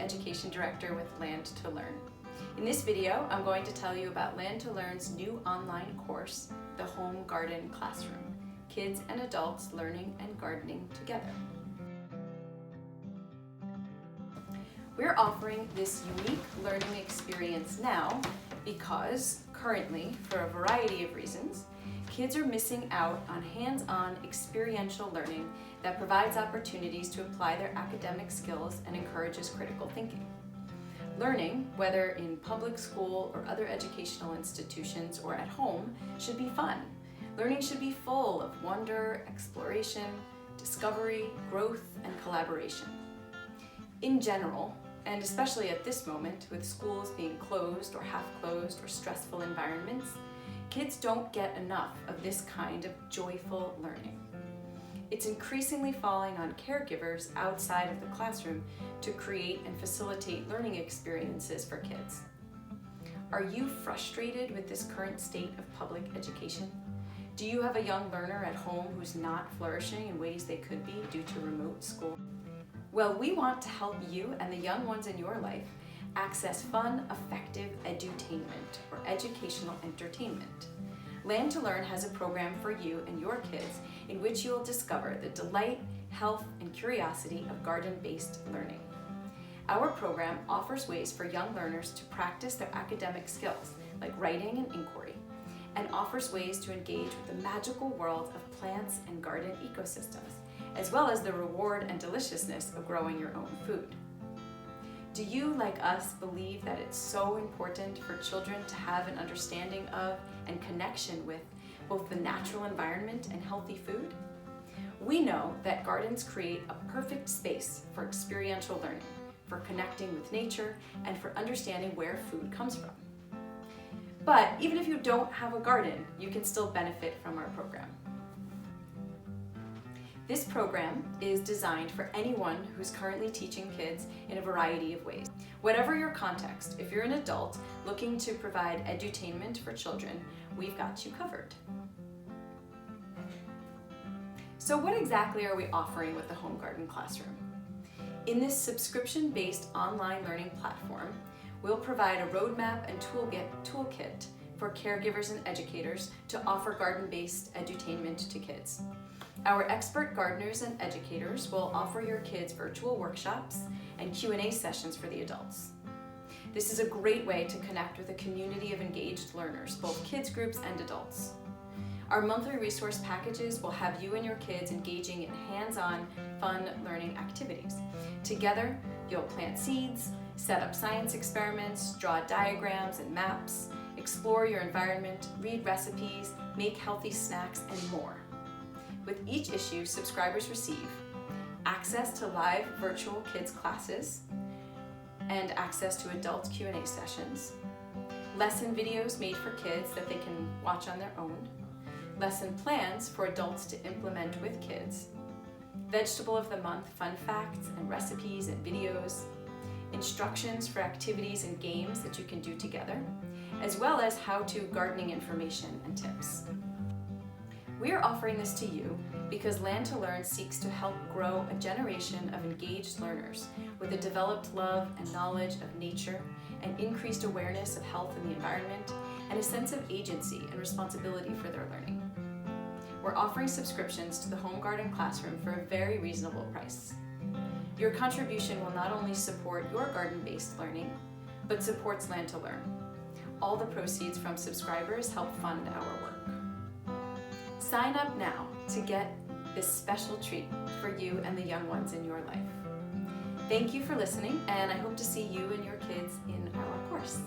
Education Director with Land to Learn. In this video, I'm going to tell you about Land to Learn's new online course, the Home Garden Classroom, Kids and Adults Learning and Gardening Together. We're offering this unique learning experience now because currently, for a variety of reasons, kids are missing out on hands-on experiential learning that provides opportunities to apply their academic skills and encourages critical thinking. Learning, whether in public school or other educational institutions or at home, should be fun. Learning should be full of wonder, exploration, discovery, growth, and collaboration. In general, and especially at this moment, with schools being closed or half-closed or stressful environments, kids don't get enough of this kind of joyful learning. It's increasingly falling on caregivers outside of the classroom to create and facilitate learning experiences for kids. Are you frustrated with this current state of public education? Do you have a young learner at home who's not flourishing in ways they could be due to remote school? Well, we want to help you and the young ones in your life access fun, effective edutainment or educational entertainment. Land to Learn has a program for you and your kids in which you will discover the delight, health, and curiosity of garden-based learning. Our program offers ways for young learners to practice their academic skills, like writing and inquiry, and offers ways to engage with the magical world of plants and garden ecosystems, as well as the reward and deliciousness of growing your own food. Do you, like us, believe that it's so important for children to have an understanding of and connection with both the natural environment and healthy food? We know that gardens create a perfect space for experiential learning, for connecting with nature, and for understanding where food comes from. But even if you don't have a garden, you can still benefit from our program. This program is designed for anyone who's currently teaching kids in a variety of ways. Whatever your context, if you're an adult looking to provide edutainment for children, we've got you covered. So what exactly are we offering with the Home Garden Classroom? In this subscription-based online learning platform, we'll provide a roadmap and toolkit for caregivers and educators to offer garden-based edutainment to kids. Our expert gardeners and educators will offer your kids virtual workshops and Q&A sessions for the adults. This is a great way to connect with a community of engaged learners, both kids groups and adults. Our monthly resource packages will have you and your kids engaging in hands-on, fun learning activities. Together, you'll plant seeds, set up science experiments, draw diagrams and maps, explore your environment, read recipes, make healthy snacks, and more. With each issue, subscribers receive access to live virtual kids classes and access to adult Q&A sessions, lesson videos made for kids that they can watch on their own, lesson plans for adults to implement with kids, Vegetable of the Month fun facts and recipes and videos, instructions for activities and games that you can do together, as well as how-to gardening information and tips. We are offering this to you because Land to Learn seeks to help grow a generation of engaged learners with a developed love and knowledge of nature, and increased awareness of health and the environment, and a sense of agency and responsibility for their learning. We're offering subscriptions to the Home Garden Classroom for a very reasonable price. Your contribution will not only support your garden-based learning, but supports Land to Learn. All the proceeds from subscribers help fund our work. Sign up now to get this special treat for you and the young ones in your life. Thank you for listening, and I hope to see you and your kids in our course.